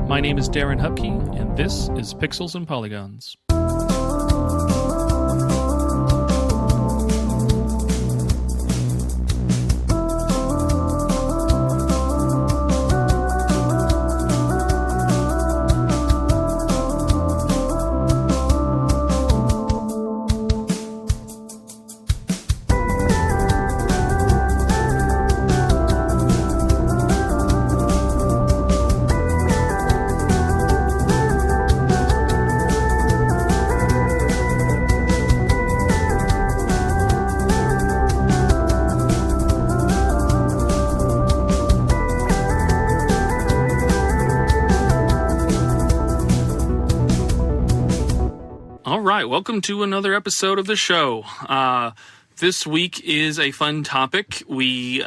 My name is Darren Hupke, and this is Pixels and Polygons. Welcome to another episode of the show. This week is a fun topic. We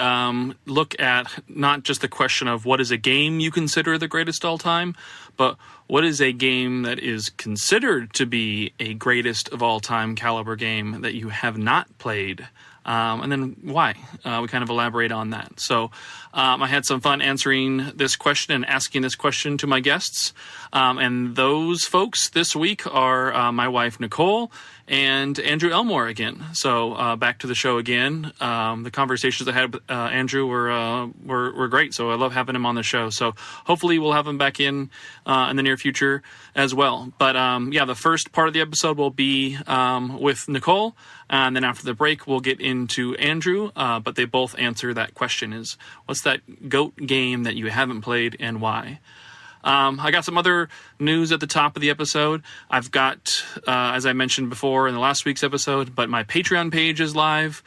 look at not just the question of what is a game you consider the greatest all time, but what is a game that is considered to be a greatest of all time caliber game that you have not played. And then why? We kind of elaborate on that. So I had some fun answering this question and asking this question to my guests. And those folks this week are my wife, Nicole, and Andrew Elmore again. So back to the show again. The conversations I had with Andrew were great, so I love having him on the show. So hopefully we'll have him back in the near future as well. But the first part of the episode will be with Nicole, and then after the break we'll get into Andrew. But they both answer that question: is what's that GOAT game that you haven't played and why? I got some other news at the top of the episode. I've got, as I mentioned before in the last week's episode, but my Patreon page is live.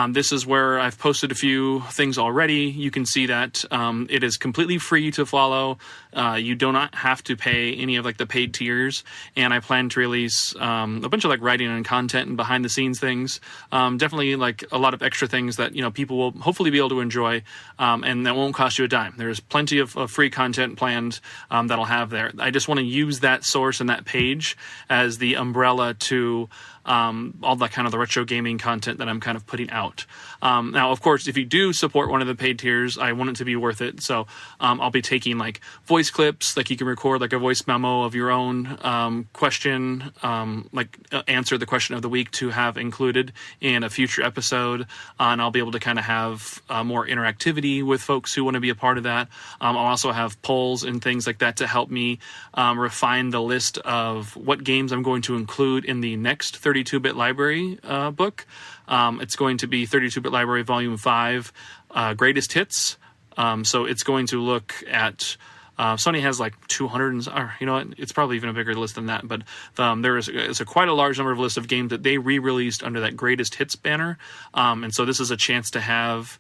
This is where I've posted a few things already. You can see that it is completely free to follow. You do not have to pay any of the paid tiers, and I plan to release a bunch of writing and content and behind the scenes things. Definitely a lot of extra things that people will hopefully be able to enjoy, and that won't cost you a dime. There's plenty of free content planned that I'll have there. I just want to use that source and that page as the umbrella to all that kind of the retro gaming content that I'm kind of putting out. Now, of course, if you do support one of the paid tiers, I want it to be worth it. So I'll be taking voice clips, you can record a voice memo of your own question, answer the question of the week to have included in a future episode. And I'll be able to kind of have more interactivity with folks who want to be a part of that. I'll also have polls and things like that to help me refine the list of what games I'm going to include in the next 32-bit library book. It's going to be 32-bit library volume 5 greatest hits. So it's going to look at Sony has 200, or it's probably even a bigger list than that, but there is quite a large number of lists of games that they re-released under that greatest hits banner. And so this is a chance to have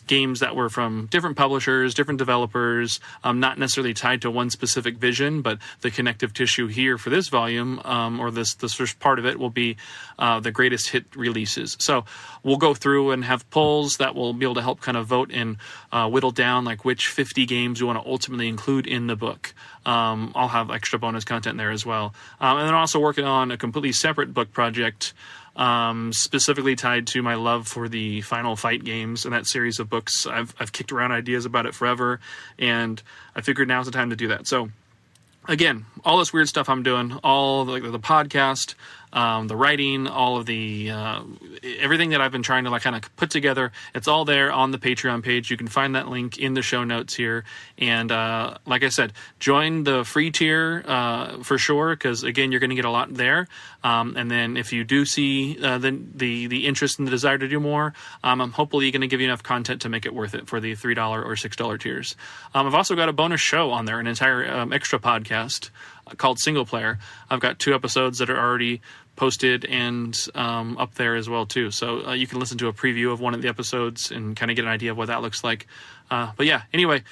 games that were from different publishers, different developers, not necessarily tied to one specific vision, but the connective tissue here for this volume, or this first part of it, will be the greatest hit releases. So we'll go through and have polls that will be able to help kind of vote and whittle down which 50 games we want to ultimately include in the book. I'll have extra bonus content there as well. And then also working on a completely separate book project specifically tied to my love for the Final Fight games and that series of books. I've kicked around ideas about it forever, and I figured now's the time to do that. So again, all this weird stuff I'm doing, all the podcast, the writing, all of the everything that I've been trying to kind of put together, it's all there on the Patreon page. You can find that link in the show notes here. And like I said, join the free tier for sure, because again, you're going to get a lot there. And then if you do see the interest and the desire to do more, I'm hopefully going to give you enough content to make it worth it for the $3 or $6 tiers. I've also got a bonus show on there, an entire extra podcast called Single Player. I've got 2 episodes that are already posted and up there as well too. So you can listen to a preview of one of the episodes and kind of get an idea of what that looks like. But yeah, anyway,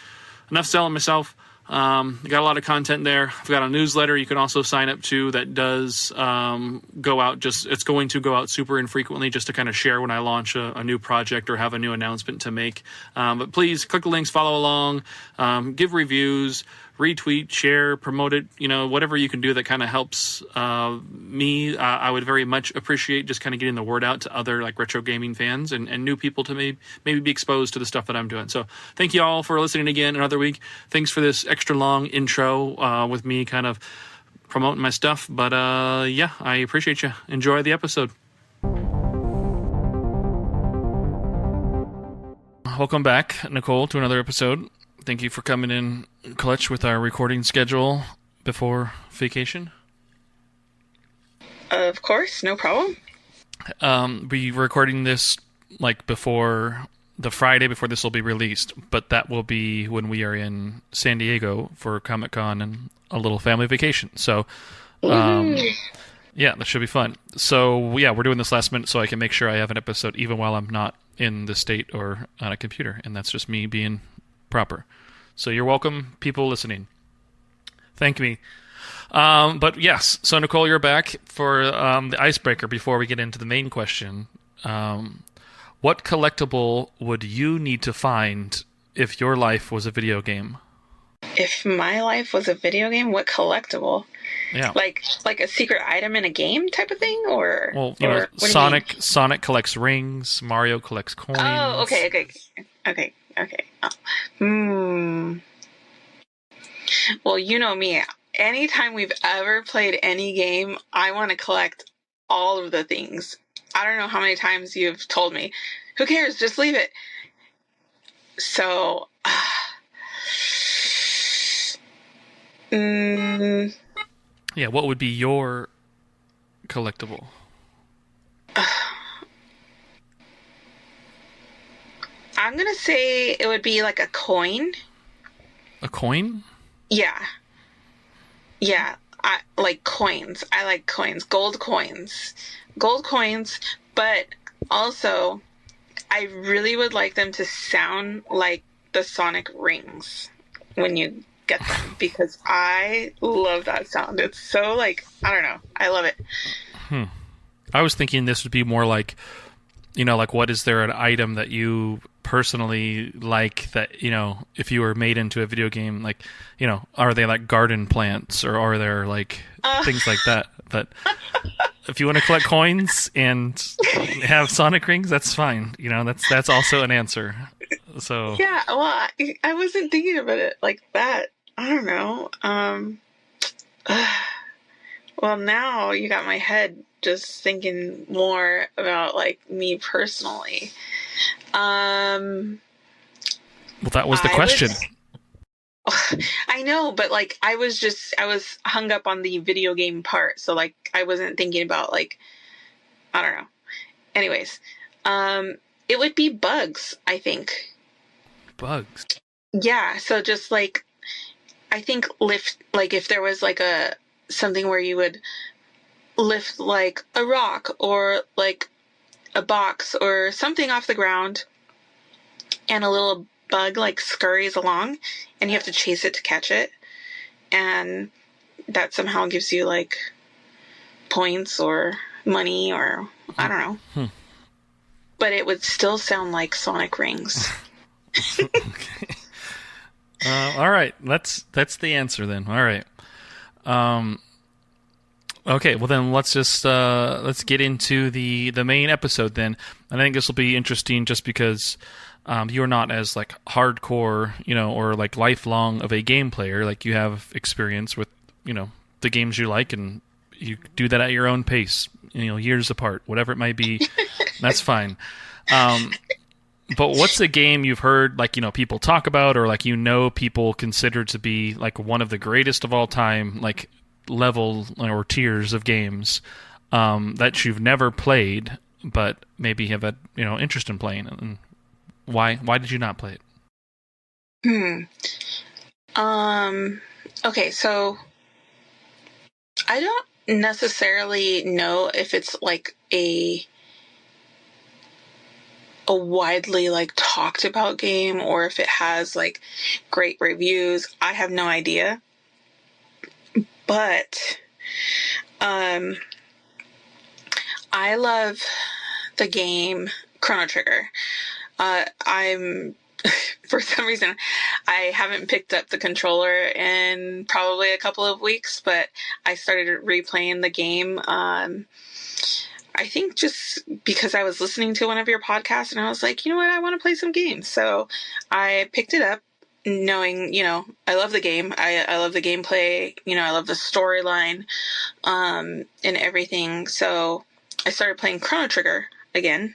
enough selling myself. I got a lot of content there. I've got a newsletter you can also sign up to that does go out. It's going to go out super infrequently just to kind of share when I launch a new project or have a new announcement to make. But please click the links, follow along, give reviews, retweet, share, promote it, whatever you can do that kind of helps me. I would very much appreciate just kind of getting the word out to other retro gaming fans and new people to maybe be exposed to the stuff that I'm doing. So thank you all for listening again another week. Thanks for this extra long intro with me kind of promoting my stuff. But yeah, I appreciate you. Enjoy the episode. Welcome back, Nicole, to another episode. Thank you for coming in clutch with our recording schedule before vacation. Of course, no problem. Be recording this like before the Friday before this will be released, but that will be when we are in San Diego for Comic-Con and a little family vacation. So, yeah, that should be fun. So, yeah, we're doing this last minute so I can make sure I have an episode even while I'm not in the state or on a computer, and that's just me being proper. So you're welcome, people listening. Thank me. But yes, so Nicole, you're back for the icebreaker before we get into the main question. What collectible would you need to find if your life was a video game? If my life was a video game, what collectible? Yeah. Like a secret item in a game type of thing? Or, well, or Sonic collects rings, Mario collects coins. Oh, okay. Oh. Well, you know me. Anytime we've ever played any game, I want to collect all of the things. I don't know how many times you've told me, who cares? Just leave it. So, yeah, what would be your collectible? I'm going to say it would be like a coin. A coin? Yeah. Yeah. I like coins. I like coins. Gold coins. But also, I really would like them to sound like the Sonic rings when you get them, because I love that sound. It's so like, I don't know. I love it. I was thinking this would be more like, like what is there an item that you personally like that, if you were made into a video game, like, are they like garden plants or are there like things like that? But if you want to collect coins and have Sonic rings, that's fine. That's also an answer. So yeah, well, I wasn't thinking about it like that. I don't know. Well, now you got my head just thinking more about like me personally. Well, that was the question. I know, but like I was hung up on the video game part, so like I wasn't thinking about like, I don't know. Anyways, it would be bugs, I think. Bugs? Yeah, so just like, I think if there was like something where you would lift like a rock or like a box or something off the ground and a little bug like scurries along and you have to chase it to catch it, and that somehow gives you like points or money or I don't know. But it would still sound like Sonic rings. Okay. All right, that's the answer then. All right. Okay, well then let's just let's get into the main episode then. I think this will be interesting just because you're not as like hardcore, or like lifelong of a game player. Like you have experience with, the games you like, and you do that at your own pace, years apart, whatever it might be. That's fine. But what's a game you've heard, like, people talk about, or like, people consider to be like one of the greatest of all time, like level or tiers of games that you've never played, but maybe have a interest in playing, and why did you not play it? Okay, so I don't necessarily know if it's like a widely like talked about game or if it has like great reviews. I have no idea. But I love the game Chrono Trigger. I'm for some reason I haven't picked up the controller in probably a couple of weeks, but I started replaying the game. I think just because I was listening to one of your podcasts and I was like, you know what, I want to play some games. So I picked it up knowing, I love the game. I love the gameplay. I love the storyline, and everything. So I started playing Chrono Trigger again.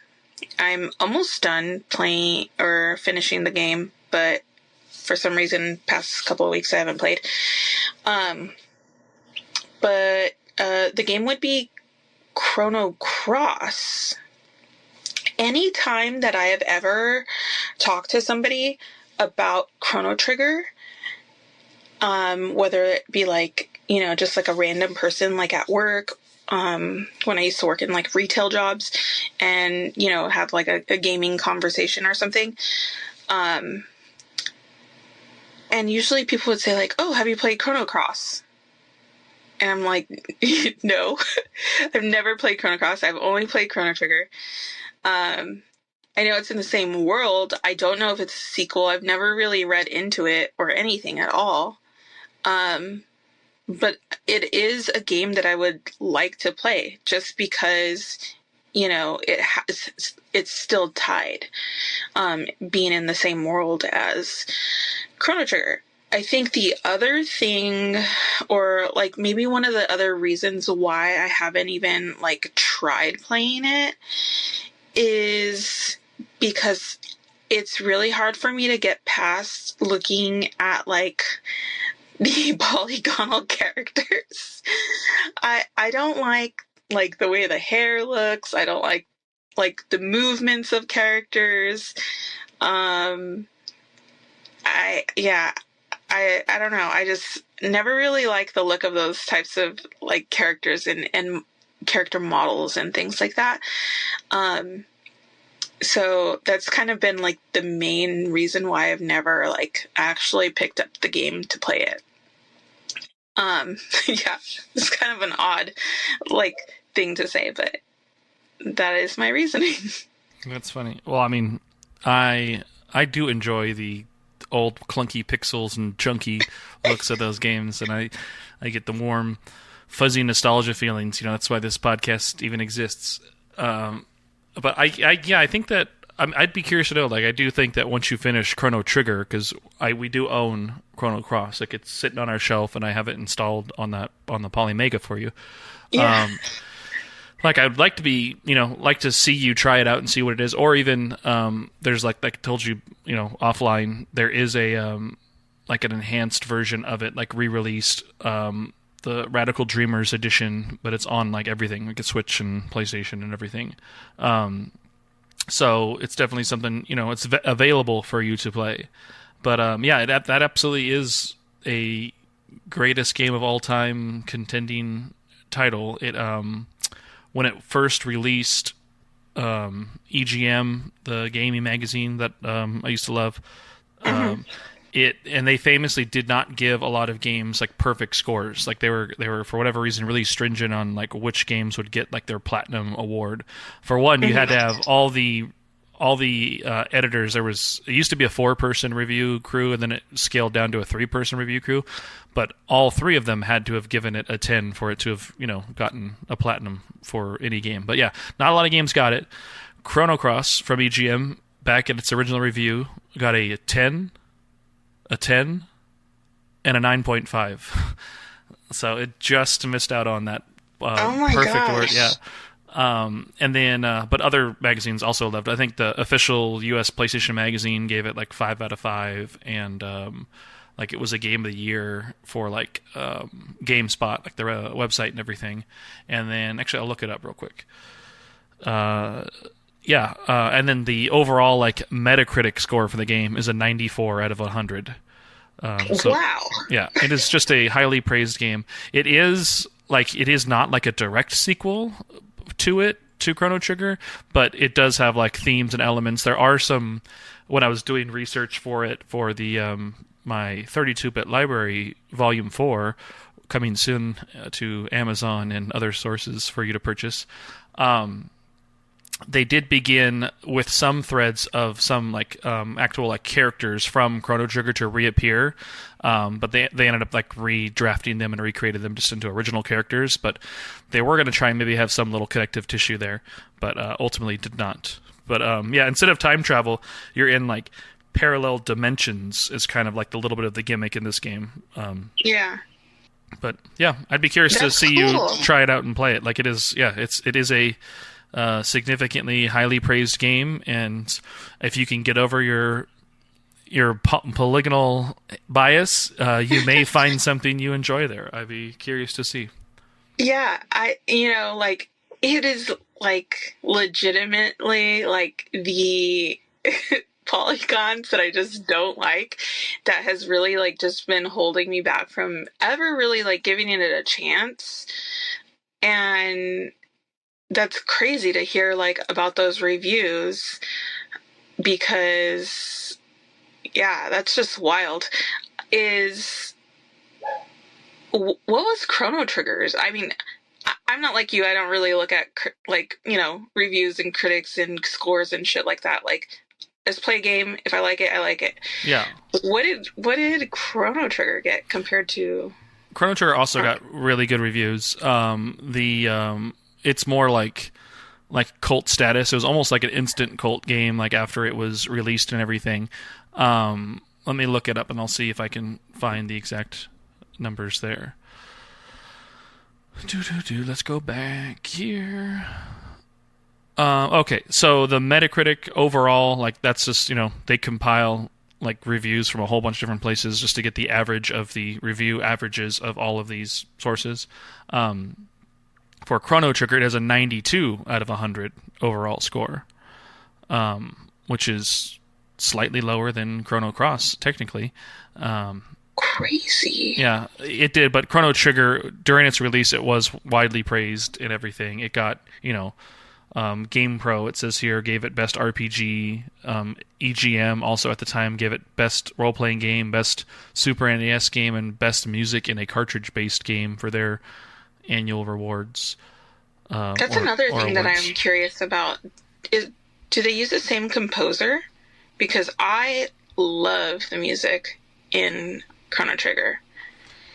I'm almost done playing or finishing the game, but for some reason, past couple of weeks I haven't played. But the game would be Chrono Cross. Any time that I have ever talked to somebody about Chrono Trigger, whether it be like, just like a random person like at work, when I used to work in like retail jobs and, have like a gaming conversation or something. And usually people would say like, oh, have you played Chrono Cross? And I'm like, no, I've never played Chrono Cross. I've only played Chrono Trigger. I know it's in the same world. I don't know if it's a sequel. I've never really read into it or anything at all. But it is a game that I would like to play just because, it's still tied, being in the same world as Chrono Trigger. I think the other thing, or like maybe one of the other reasons why I haven't even like tried playing it, is because it's really hard for me to get past looking at like the polygonal characters. I don't like the way the hair looks. I don't like the movements of characters. I don't know. I just never really like the look of those types of like characters and character models and things like that. So that's kind of been like the main reason why I've never like actually picked up the game to play it. Yeah, it's kind of an odd like thing to say, but that is my reasoning. That's funny. Well, I mean, I do enjoy the old clunky pixels and chunky looks of those games, and I get the warm, fuzzy nostalgia feelings. That's why this podcast even exists. But I think that I'd be curious to know. Like, I do think that once you finish Chrono Trigger, because we do own Chrono Cross, like it's sitting on our shelf, and I have it installed on the Polymega for you. Yeah. Like I'd like to be, like to see you try it out and see what it is, or even there's like I told you, offline, there is a like an enhanced version of it, like re-released, the Radical Dreamers edition, but it's on like everything, like a Switch and PlayStation and everything. So it's definitely something, it's available for you to play. But yeah, that absolutely is a greatest game of all time contending title. It when it first released, EGM, the gaming magazine that I used to love, and they famously did not give a lot of games like perfect scores. Like they were for whatever reason really stringent on like which games would get like their platinum award. For one, you had to have all the editors. It used to be a 4-person review crew, and then it scaled down to a 3-person review crew. But all 3 of them had to have given it a 10 for it to have, gotten a platinum for any game. But yeah, not a lot of games got it. Chrono Cross from EGM, back in its original review, got a 10, a 10, and a 9.5. So it just missed out on that perfect gosh. word. Yeah. And then, but other magazines also loved it. I think the official US PlayStation magazine gave it like 5 out of 5, and like it was a game of the year for like GameSpot, like their website and everything. And then, actually, I'll look it up real quick. Yeah, and then the overall like Metacritic score for the game is a 94 out of 100. So, wow. Yeah, it is just a highly praised game. It is not like a direct sequel to Chrono Trigger, but it does have like themes and elements. There are some, when I was doing research for it for the my 32-bit library volume 4, coming soon to Amazon and other sources for you to purchase, they did begin with some threads of some like actual like characters from Chrono Trigger to reappear, but they ended up like redrafting them and recreated them just into original characters. But they were going to try and maybe have some little connective tissue there, but ultimately did not. But yeah, instead of time travel, you're in like parallel dimensions is kind of like the little bit of the gimmick in this game. Yeah. But yeah, I'd be curious to see you try it out and play it. Like it is a significantly highly praised game, and if you can get over your polygonal bias, you may find something you enjoy there. I'd be curious to see. Yeah, like it is like legitimately like the polygons that I just don't like that has really like just been holding me back from ever really like giving it a chance. And that's crazy to hear like about those reviews, because yeah, that's just wild. What was Chrono Triggers? I mean, I'm not like you. I don't really look at like, reviews and critics and scores and shit like that. Like, just play a game. If I like it, I like it. Yeah. What did Chrono Trigger get compared to? Chrono Trigger also got really good reviews. It's more like cult status. It was almost like an instant cult game, like after it was released and everything. Let me look it up and I'll see if I can find the exact numbers there. Let's go back here. Okay, so the Metacritic overall, like that's just, they compile like reviews from a whole bunch of different places just to get the average of the review averages of all of these sources. For Chrono Trigger, it has a 92 out of 100 overall score, which is slightly lower than Chrono Cross, technically. Crazy. Yeah, it did, but Chrono Trigger, during its release, it was widely praised and everything. It got, GamePro, it says here, gave it Best RPG. EGM also at the time gave it Best Role-Playing Game, Best Super NES Game, and Best Music in a Cartridge-Based Game for their annual rewards. That's another thing that I'm curious about. Do they use the same composer? Because I love the music in Chrono Trigger.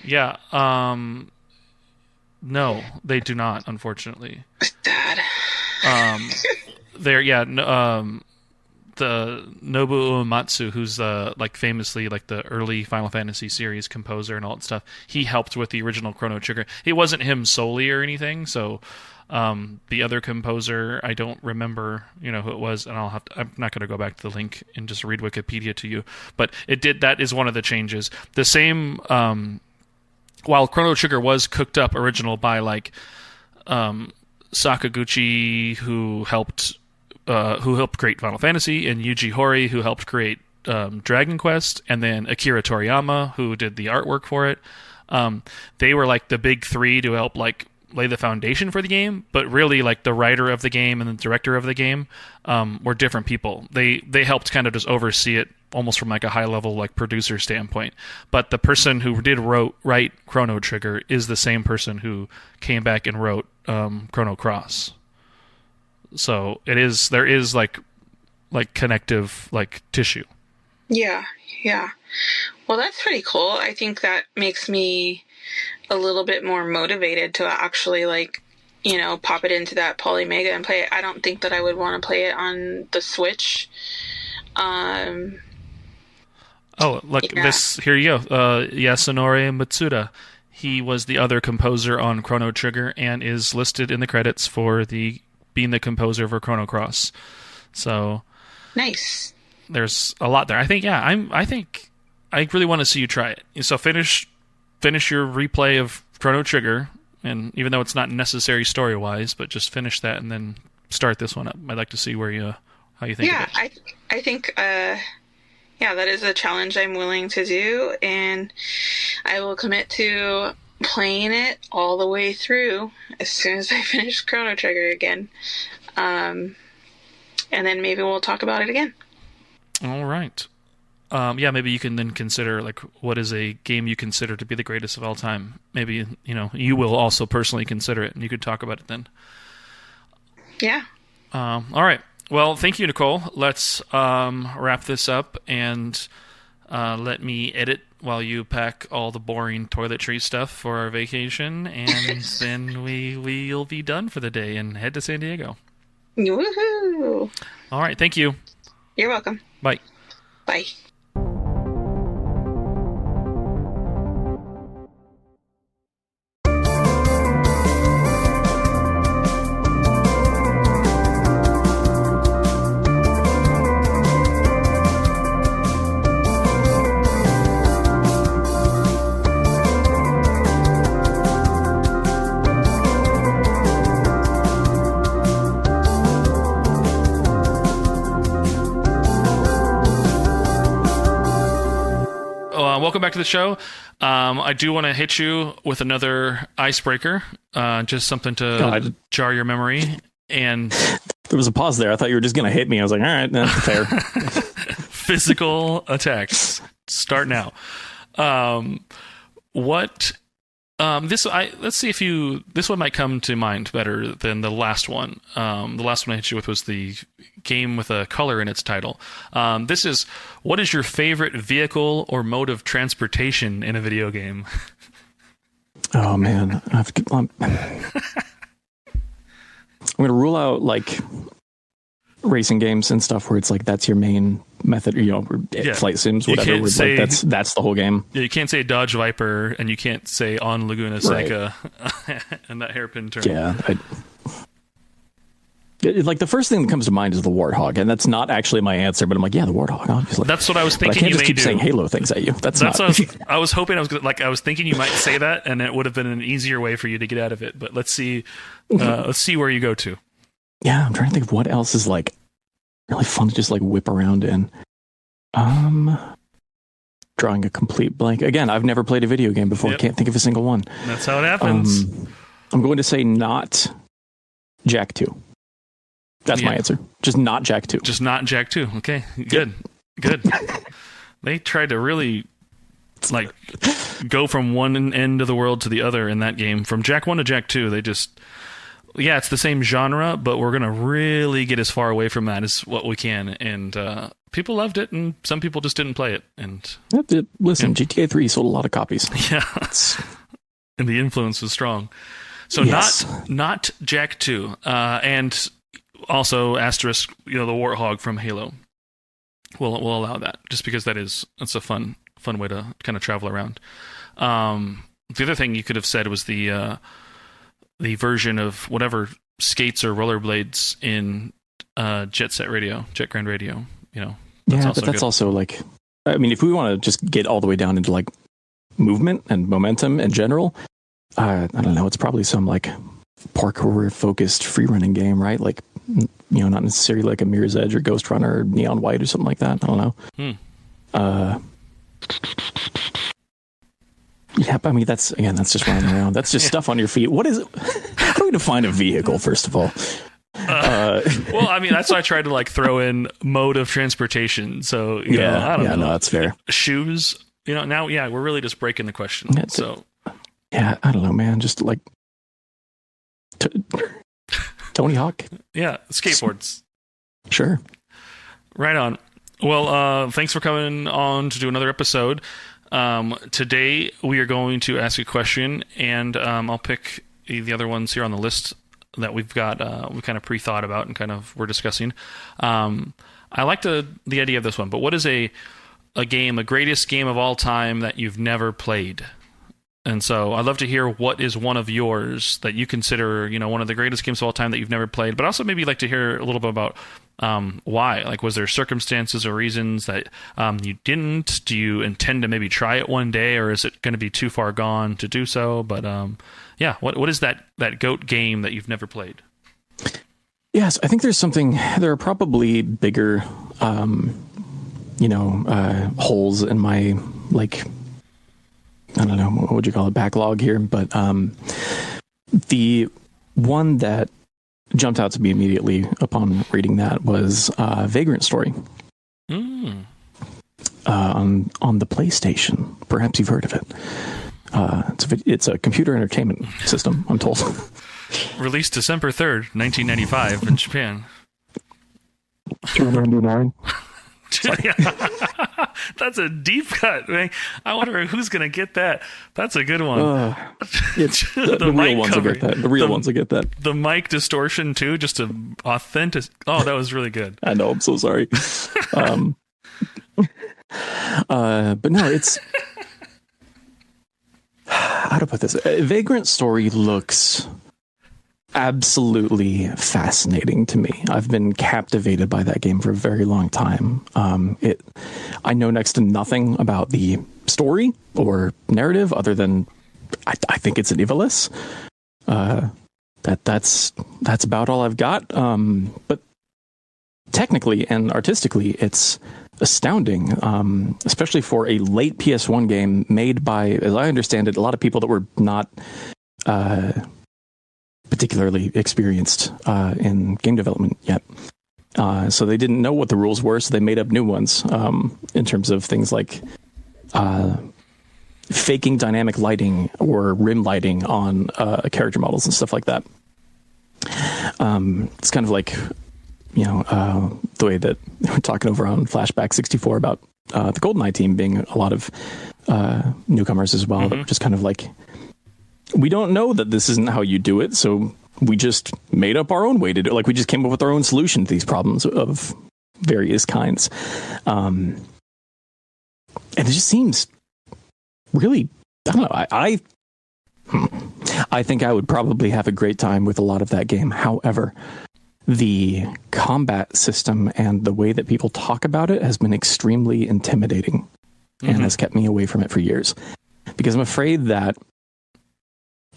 Yeah. No, they do not, unfortunately. Sad. The Nobuo Uematsu, who's famously like the early Final Fantasy series composer and all that stuff, he helped with the original Chrono Trigger. It wasn't him solely or anything, so the other composer, I don't remember, who it was, and I'm not going to go back to the link and just read Wikipedia to you, but that is one of the changes. The same, while Chrono Trigger was cooked up original by Sakaguchi, who helped create Final Fantasy, and Yuji Horii, who helped create Dragon Quest, and then Akira Toriyama, who did the artwork for it. They were like the big three to help lay the foundation for the game, but really like the writer of the game and the director of the game were different people. They helped kind of just oversee it almost from like a high level like producer standpoint. But the person who did write Chrono Trigger is the same person who came back and wrote Chrono Cross. So there is like connective like tissue. Yeah. Well, that's pretty cool. I think that makes me a little bit more motivated to actually pop it into that Polymega and play it. I don't think that I would want to play it on the Switch. This, here you go. Yasunori Matsuda. He was the other composer on Chrono Trigger and is listed in the credits for being the composer for Chrono Cross. So nice. There's a lot there. I think I really want to see you try it. So finish your replay of Chrono Trigger, and even though it's not necessary story-wise, but just finish that and then start this one up. I'd like to see how you think of it. Yeah, I think that is a challenge I'm willing to do, and I will commit to playing it all the way through as soon as I finish Chrono Trigger again. And then maybe we'll talk about it again. All right. Maybe you can then consider what is a game you consider to be the greatest of all time. Maybe you will also personally consider it, and you could talk about it then. Yeah. All right. Well, thank you, Nicole. Let's wrap this up and let me edit while you pack all the boring toiletry stuff for our vacation, and then we'll be done for the day and head to San Diego. Woohoo! All right. Thank you. You're welcome. Bye. Bye. Welcome back to the show. I do want to hit you with another icebreaker, just something to jar your memory. And there was a pause there. I thought you were just going to hit me. I was like, all right, that's fair. Physical attacks start now. Let's see if this one might come to mind better than the last one. The last one I hit you with was the game with a color in its title. This is, what is your favorite vehicle or mode of transportation in a video game? Oh man, I'm going to rule out like racing games and stuff where it's like that's your main method, flight sims, whatever. Like that's the whole game. Yeah, you can't say Dodge Viper, and you can't say on Laguna Seca, and that hairpin turn. Yeah, like the first thing that comes to mind is the Warthog, and that's not actually my answer. But I'm like, yeah, the Warthog, obviously. That's what I was thinking. But I can't just keep saying Halo things at you. That's not. I was hoping I was thinking you might say that, and it would have been an easier way for you to get out of it. But let's see where you go to. Yeah, I'm trying to think of what else is like really fun to just like whip around in. Drawing a complete blank. Again, I've never played a video game before. Yep. Can't think of a single one. That's how it happens. I'm going to say not Jack 2. That's my answer. Just not Jack 2. Just not Jack 2. Okay, good. Good. They tried to really like go from one end of the world to the other in that game. From Jack 1 to Jack 2, they just... Yeah, it's the same genre, but we're going to really get as far away from that as what we can. And people loved it, and some people just didn't play it. And listen, GTA 3 sold a lot of copies. Yeah. And the influence was strong. So yes. not Jack 2. And also asterisk, the Warthog from Halo. We'll allow that, just because that's a fun way to kind of travel around. The other thing you could have said was the version of whatever skates or rollerblades in Jet Grand Radio. That's also like, I mean, if we want to just get all the way down into like movement and momentum in general, I don't know, it's probably some like parkour focused free running game, right? Like, not necessarily like a Mirror's Edge or Ghost Runner or Neon White or something like that. I don't know. Yeah, I mean, that's just running around. That's just stuff on your feet. What is it? How do we define a vehicle, first of all? Well, I mean, that's why I tried to like throw in mode of transportation. So, I don't know. No, that's fair. Shoes, now, we're really just breaking the question. I don't know, man. Just like Tony Hawk. Yeah, skateboards. Sure. Right on. Well, thanks for coming on to do another episode. Today we are going to ask a question, and I'll pick the other ones here on the list that we've got. We kind of pre-thought about and kind of we're discussing. I like the idea of this one, but what is a greatest game of all time that you've never played? And so I'd love to hear what is one of yours that you consider, one of the greatest games of all time that you've never played, but also maybe like to hear a little bit about why. Like, was there circumstances or reasons that you didn't? Do you intend to maybe try it one day, or is it going to be too far gone to do so? But what is that GOAT game that you've never played? Yes, I think there are probably bigger, holes in my, like, I don't know, what would you call it, backlog here? But the one that jumped out to me immediately upon reading that was Vagrant Story. On the PlayStation. Perhaps you've heard of it. It's a computer entertainment system, I'm told. Released December 3rd, 1995 in Japan. $2.99. That's a deep cut, man. I wonder who's going to get that. That's a good one. The real ones will get that. The real ones will get that. The mic distortion too, just a authentic. Oh, that was really good. I know. I'm so sorry. But no, it's how to put this. Vagrant Story looks absolutely fascinating to me. I've been captivated by that game for a very long time. I know next to nothing about the story or narrative other than I think it's an Ivalice. That's about all I've got. But technically and artistically, it's astounding, especially for a late PS1 game made by, as I understand it, a lot of people that were not particularly experienced in game development yet. So they didn't know what the rules were, so they made up new ones in terms of things like faking dynamic lighting or rim lighting on character models and stuff like that. It's kind of like, the way that we're talking over on Flashback 64 about the GoldenEye team being a lot of newcomers as well. That were just kind of like, we don't know that this isn't how you do it, so we just made up our own way to do it. Like, we just came up with our own solution to these problems of various kinds. And it just seems really, I don't know, I think I would probably have a great time with a lot of that game. However, the combat system and the way that people talk about it has been extremely intimidating and has kept me away from it for years, because I'm afraid that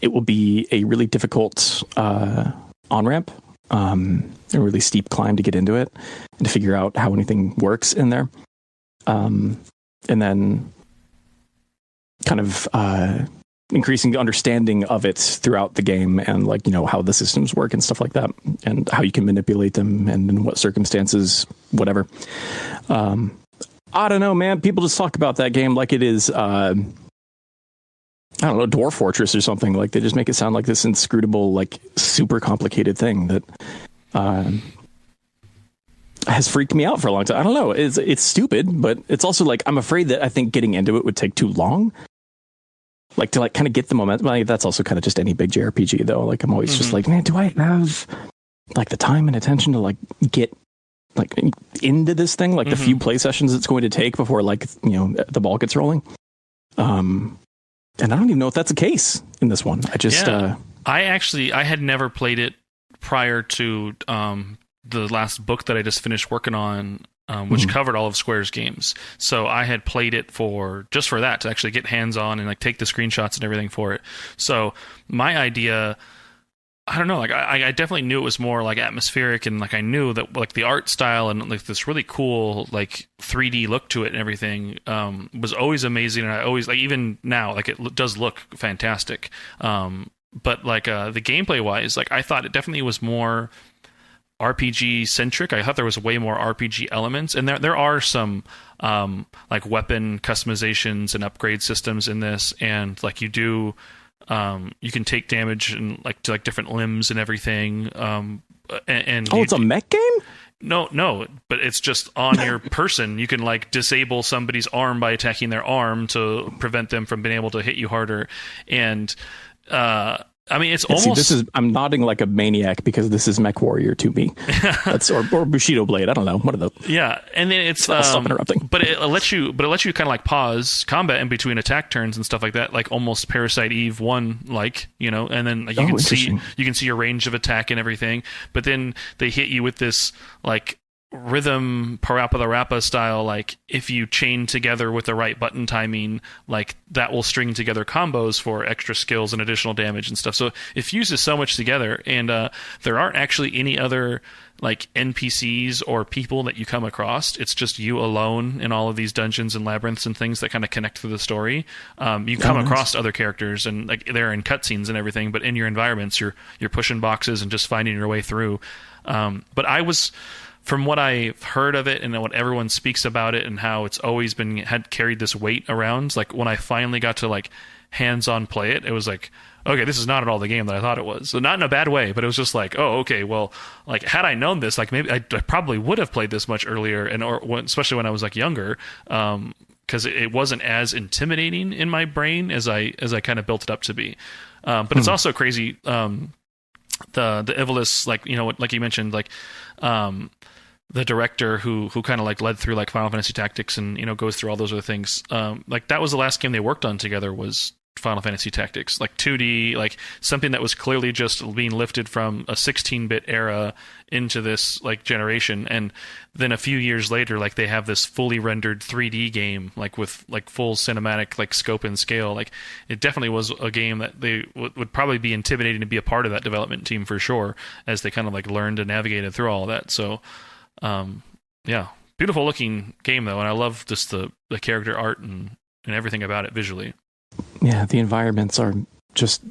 it will be a really difficult on-ramp, a really steep climb to get into it and to figure out how anything works in there. And then kind of increasing the understanding of it throughout the game and how the systems work and stuff like that and how you can manipulate them and in what circumstances, whatever. I don't know, man. People just talk about that game like it is, I don't know, Dwarf Fortress or something. Like, they just make it sound like this inscrutable, like, super complicated thing that has freaked me out for a long time. I don't know. It's stupid, but it's also like, I'm afraid that I think getting into it would take too long. Like, to kind of get the momentum. Like, that's also kind of just any big JRPG though. Like, I'm always just like, man, do I have like the time and attention to get into this thing? Like the few play sessions it's going to take before the ball gets rolling. And I don't even know if that's the case in this one. I had never played it prior to the last book that I just finished working on, which covered all of Square's games. So I had played it just for that, to actually get hands on and take the screenshots and everything for it. So my idea, I don't know, I definitely knew it was more atmospheric, and I knew that the art style and this really cool 3D look to it and everything was always amazing, and I always even now it does look fantastic. But the gameplay wise, I thought it definitely was more RPG centric. I thought there was way more RPG elements, and there are some weapon customizations and upgrade systems in this, and you can take damage and to different limbs and everything. It's a mech game? No, but it's just on your person. You can disable somebody's arm by attacking their arm to prevent them from being able to hit you harder. And it's almost. I'm nodding like a maniac because this is Mech Warrior to me. That's or Bushido Blade. I don't know. One of those. Yeah, and then it's. I'll stop interrupting. But it lets you kind of pause combat in between attack turns and stuff like that, almost Parasite Eve 1, and then you can see your range of attack and everything. But then they hit you with this rhythm parappa the rappa style, if you chain together with the right button timing, that will string together combos for extra skills and additional damage and stuff. So it fuses so much together, and there aren't actually any other NPCs or people that you come across. It's just you alone in all of these dungeons and labyrinths and things that kind of connect through the story. You come across other characters, and they're in cutscenes and everything, but in your environments you're pushing boxes and just finding your way through. But I was, from what I've heard of it and what everyone speaks about it and how it's always had carried this weight around, when I finally got to hands-on play it, it was okay, this is not at all the game that I thought it was. So not in a bad way, but it was just oh, okay, well, had I known this, maybe I probably would have played this much earlier, especially when I was younger, because it wasn't as intimidating in my brain as I kind of built it up to be. But it's also crazy. The Ivalice, like you mentioned, the director who kind of like led through like Final Fantasy Tactics and goes through all those other things. Like that was the last game they worked on together was Final Fantasy Tactics, like 2D, like something that was clearly just being lifted from a 16-bit era into this like generation, and then a few years later, like they have this fully rendered 3D game, like with like full cinematic like scope and scale. Like it definitely was a game that they would probably be intimidating to be a part of that development team for sure, as they kind of like learned and navigated through all of that. So, yeah, beautiful looking game though, and I love just the character art and everything about it visually. Yeah, the environments are just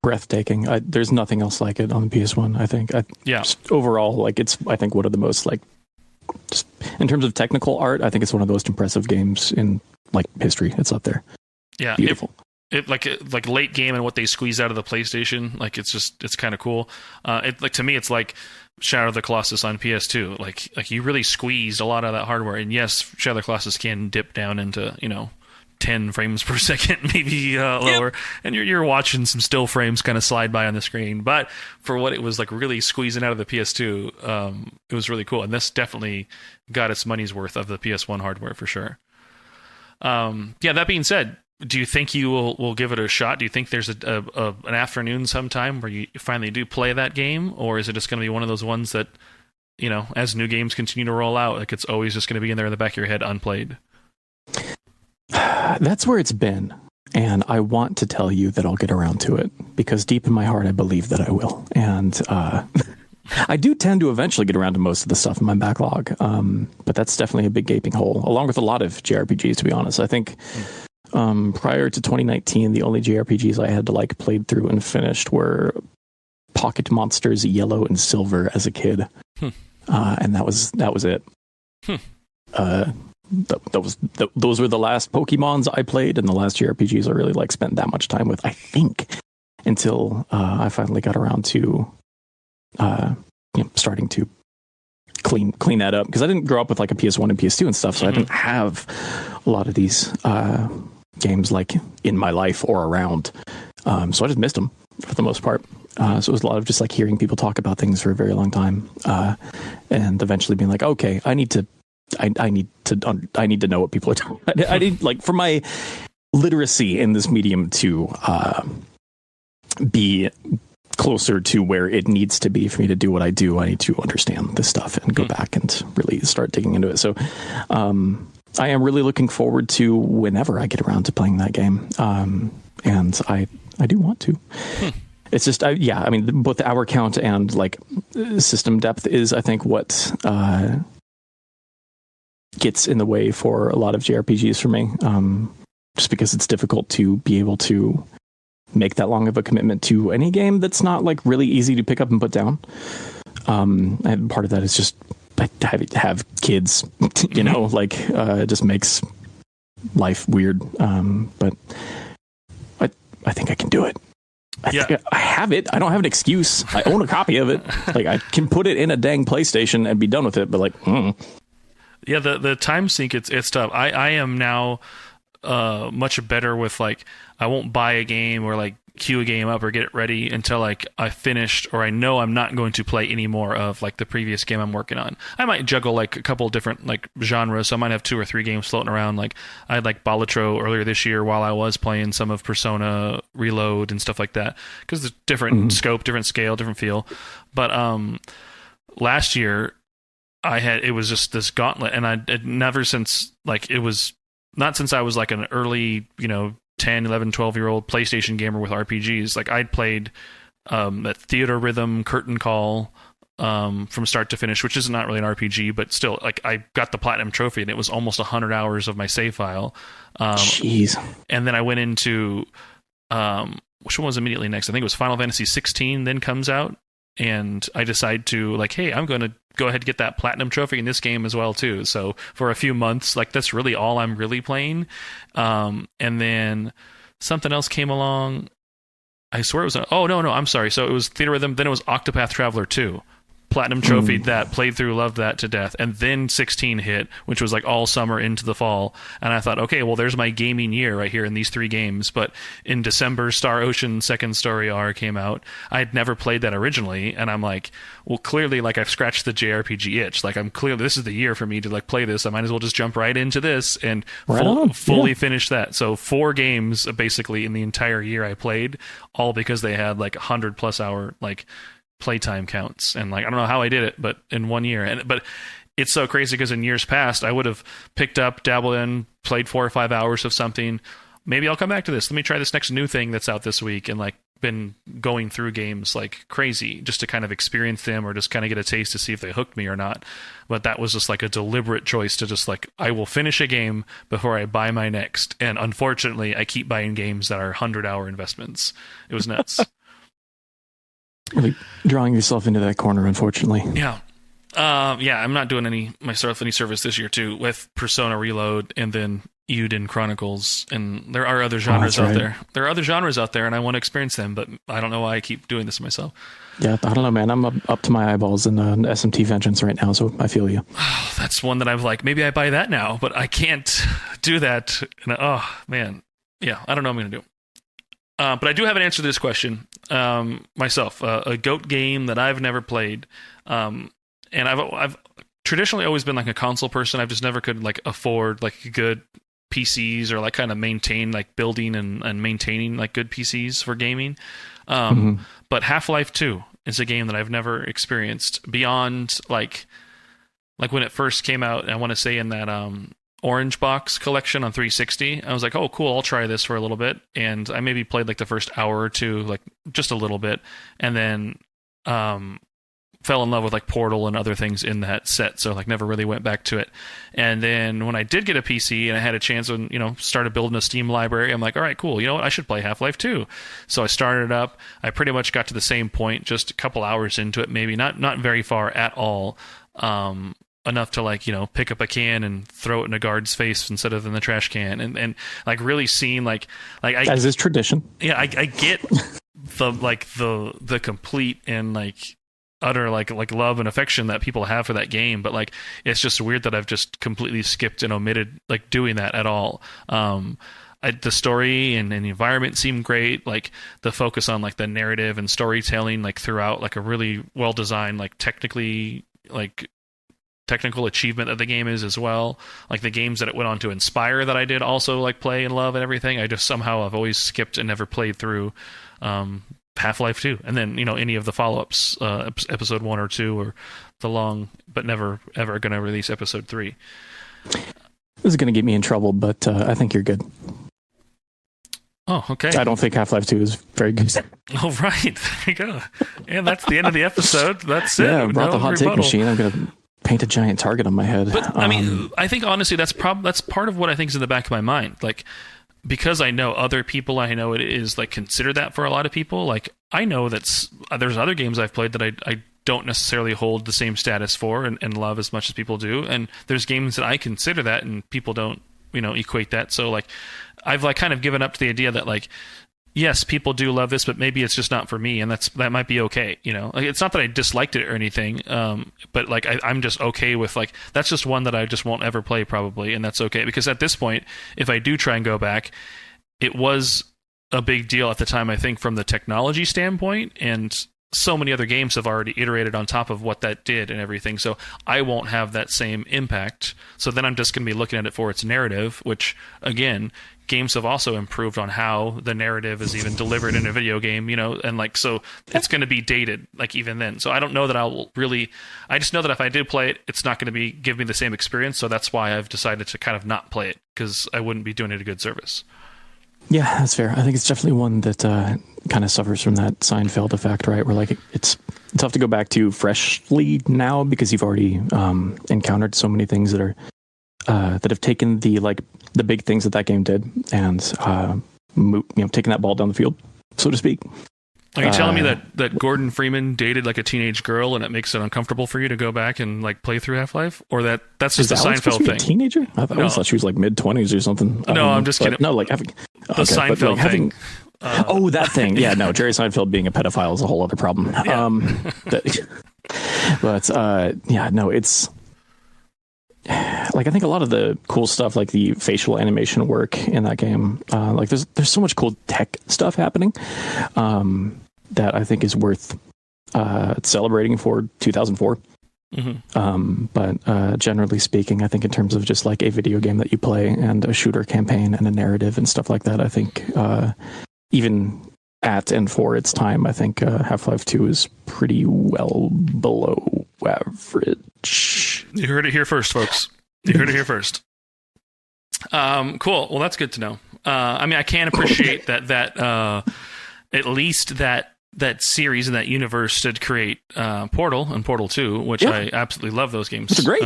breathtaking. There's nothing else like it on the PS1, I think. Just overall, like it's, I think, one of the most, like, just in terms of technical art, I think it's one of the most impressive games in, like, history. It's up there. Yeah. Beautiful. It like late game and what they squeeze out of the PlayStation, like it's kind of cool. Like to me, it's like Shadow of the Colossus on PS2. Like you really squeezed a lot of that hardware. And yes, Shadow of the Colossus can dip down into 10 frames per second, maybe lower, yep. And you're watching some still frames kind of slide by on the screen. But for what it was like really squeezing out of the PS2, it was really cool. And this definitely got its money's worth of the PS1 hardware for sure. That being said, do you think you will give it a shot? Do you think there's an afternoon sometime where you finally do play that game? Or is it just going to be one of those ones that, as new games continue to roll out, like it's always just going to be in there in the back of your head unplayed? That's where it's been. And I want to tell you that I'll get around to it because deep in my heart, I believe that I will. And I do tend to eventually get around to most of the stuff in my backlog. But that's definitely a big gaping hole, along with a lot of JRPGs, to be honest. I think prior to 2019, the only JRPGs I had to like played through and finished were Pocket Monsters Yellow and Silver as a kid. And that was it. Those were the last Pokemons I played, and the last JRPGs I really like spent that much time with, I think, until I finally got around to starting to clean that up, because I didn't grow up with like a PS1 and PS2 and stuff, so I didn't have a lot of these games like in my life or around, so I just missed them for the most part. So it was a lot of just like hearing people talk about things for a very long time, and eventually being like, okay, I need to know what people are talking about. I need, like, for my literacy in this medium to be closer to where it needs to be for me to do what I do, I need to understand this stuff and go back and really start digging into it. So I am really looking forward to whenever I get around to playing that game. And I do want to. It's just, I mean, both the hour count and like system depth is, I think, what gets in the way for a lot of JRPGs for me, just because it's difficult to be able to make that long of a commitment to any game that's not like really easy to pick up and put down. And part of that is just I have kids, it just makes life weird. But I think I can do it. I think I have it. I don't have an excuse. I own a copy of it. Like I can put it in a dang PlayStation and be done with it. But like, Yeah, the time sync, it's tough. I am now much better with, like, I won't buy a game or like queue a game up or get it ready until like I finished, or I know I'm not going to play any more of like the previous game I'm working on. I might juggle like a couple different like genres, so I might have 2 or 3 games floating around. Like I had like Balatro earlier this year while I was playing some of Persona Reload and stuff like that, because there's different scope, different scale, different feel. But last year it was just this gauntlet, and I'd never since, like, it was not since I was like an early 10, 11, 12-year-old PlayStation gamer with RPGs. Like I'd played that Theater Rhythm Curtain Call from start to finish, which is not really an RPG, but still, like, I got the platinum trophy and it was almost 100 hours of my save file. Jeez. And then I went into which one was immediately next? I think it was Final Fantasy 16 then comes out, and I decide to, like, hey, I'm going to go ahead and get that platinum trophy in this game as well too. So for a few months, like, that's really all I'm really playing. And then something else came along. I swear it was I'm sorry. So it was Theater Rhythm, then it was Octopath Traveler 2. platinum trophied that, played through, loved that to death, and then 16 hit, which was like all summer into the fall, and I thought, okay, well, there's my gaming year right here in these 3 games. But in December, Star Ocean Second Story R came out. I had never played that originally, and I'm like, well, clearly, like, I've scratched the JRPG itch. Like, I'm clearly, this is the year for me to like play this. I might as well just jump right into this and fully finish that. So 4 games basically in the entire year I played, all because they had like 100+ hour like playtime counts, and like I don't know how I did it, but in 1 year. But it's so crazy because in years past I would have picked up, dabbled in, played 4 or 5 hours of something. Maybe I'll come back to this. Let me try this next new thing that's out this week, and like been going through games like crazy just to kind of experience them or just kind of get a taste to see if they hooked me or not. But that was just like a deliberate choice to just like, I will finish a game before I buy my next. And unfortunately, I keep buying games that are 100-hour investments. It was nuts. Really drawing yourself into that corner, unfortunately. Yeah. I'm not doing myself any service this year too with Persona Reload and then Euden Chronicles, and there are other genres out there. There are other genres out there, and I want to experience them, but I don't know why I keep doing this to myself. Yeah, I don't know, man. I'm up to my eyeballs in SMT Vengeance right now, so I feel you. Oh, that's one that I'm like, maybe I buy that now, but I can't do that. And, oh, man. Yeah, I don't know what I'm going to do. But I do have an answer to this question myself. A GOAT game that I've never played, and I've traditionally always been like a console person. I've just never could like afford like good PCs or like kind of maintain like building and maintaining like good PCs for gaming. But Half-Life 2 is a game that I've never experienced beyond like when it first came out. I want to say in that Orange Box collection on 360. I was like, oh, cool, I'll try this for a little bit. And I maybe played like the first hour or two, like just a little bit. And then fell in love with like Portal and other things in that set, so like never really went back to it. And then when I did get a PC and I had a chance and started building a Steam library, I'm like, all right, cool, you know what, I should play Half-Life 2. So I started it up. I pretty much got to the same point, just a couple hours into it, maybe not very far at all, enough to like pick up a can and throw it in a guard's face instead of in the trash can, and like really seeing like as is tradition. Yeah, I get the complete and like utter like love and affection that people have for that game, but like it's just weird that I've just completely skipped and omitted like doing that at all. The story and the environment seemed great, like the focus on like the narrative and storytelling like throughout, like a really well designed like technical achievement that the game is as well. Like the games that it went on to inspire that I did also like play and love and everything, I just somehow I've always skipped and never played through Half-Life 2, and then any of the follow-ups, episode 1 or 2, or the long but never ever going to release episode 3. This is going to get me in trouble, but I think you're good. Oh, okay. I don't think Half-Life 2 is very good. Oh, right. There you go. And that's the end of the episode. That's it. Yeah, I brought the hot take machine. I'm going to paint a giant target on my head. But I mean, I think honestly that's part of what I think is in the back of my mind. Like, because I know other people, I know it is like considered that for a lot of people. Like I know there's other games I've played that I don't necessarily hold the same status for and love as much as people do. And there's games that I consider that and people don't, equate that. So like I've like kind of given up to the idea that like, yes, people do love this, but maybe it's just not for me, and that might be okay. Like it's not that I disliked it or anything, but like I'm just okay with like that's just one that I just won't ever play probably, and that's okay because at this point, if I do try and go back, it was a big deal at the time. I think from the technology standpoint, and so many other games have already iterated on top of what that did and everything, so I won't have that same impact. So then I'm just going to be looking at it for its narrative, which again, games have also improved on how the narrative is even delivered in a video game, and like so it's going to be dated like even then. So I don't know that I just know that if I did play it, it's not going to give me the same experience. So that's why I've decided to kind of not play it, because I wouldn't be doing it a good service. Yeah, that's fair. I think it's definitely one that kind of suffers from that Seinfeld effect, right? Where like it's tough to go back to freshly now because you've already encountered so many things that are that have taken the big things that game did and taken that ball down the field, so to speak. Are you telling me that Gordon Freeman dated like a teenage girl and it makes it uncomfortable for you to go back and like play through Half-Life, or that's just a Seinfeld thing? A teenager? I thought she was like mid-20s or something. No, I'm just kidding. No, like having the Seinfeld thing. That thing. Yeah, no, Jerry Seinfeld being a pedophile is a whole other problem. Yeah. But yeah, no, it's like, I think a lot of the cool stuff, like the facial animation work in that game, like there's so much cool tech stuff happening that I think is worth celebrating for 2004. But generally speaking, I think in terms of just like a video game that you play and a shooter campaign and a narrative and stuff like that, I think even at and for its time, I think Half-Life 2 is pretty well below average. You heard it here first, folks. You heard it here first. Cool. Well, that's good to know. I mean, I can appreciate that at least that series and that universe did create Portal and Portal 2, which I absolutely love those games. It's great.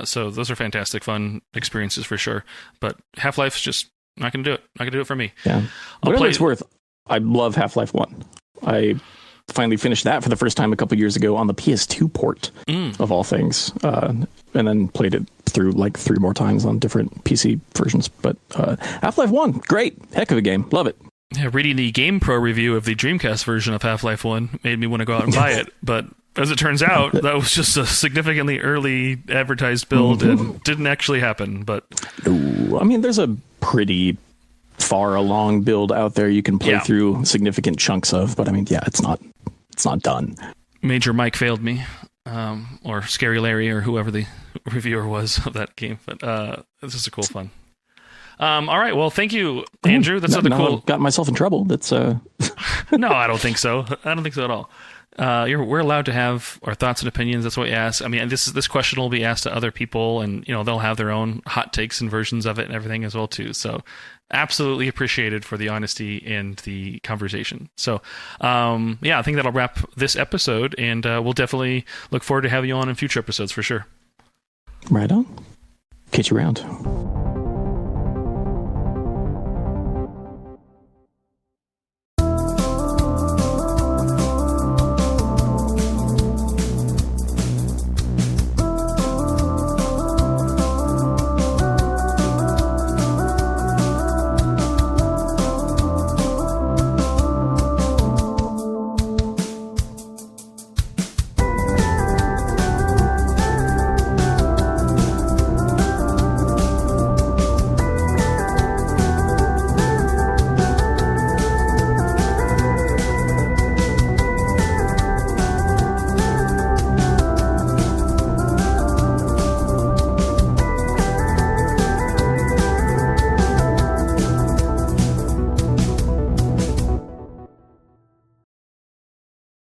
So those are fantastic, fun experiences for sure. But Half-Life's just not going to do it. Not going to do it for me. Yeah. Whatever it's worth, I love Half-Life 1. I finally finished that for the first time a couple years ago on the PS2 port, of all things. And then played it through like 3 more times on different PC versions. But Half-Life 1, great. Heck of a game. Love it. Yeah, reading the GamePro review of the Dreamcast version of Half-Life 1 made me want to go out and buy it. But as it turns out, that was just a significantly early advertised build and didn't actually happen. But Ooh, I mean, there's a pretty far along build out there you can play through significant chunks of. But I mean, yeah, it's not done. Major Mike failed me, or Scary Larry, or whoever the reviewer was of that game. But this is a cool fun. All right. Well, thank you, Andrew. That's another cool. Got myself in trouble. That's No, I don't think so. I don't think so at all. We're allowed to have our thoughts and opinions. That's what we ask. I mean, this question will be asked to other people, and they'll have their own hot takes and versions of it and everything as well too. So, absolutely appreciated for the honesty and the conversation. So, I think that'll wrap this episode, and we'll definitely look forward to having you on in future episodes for sure. Right on. Catch you around.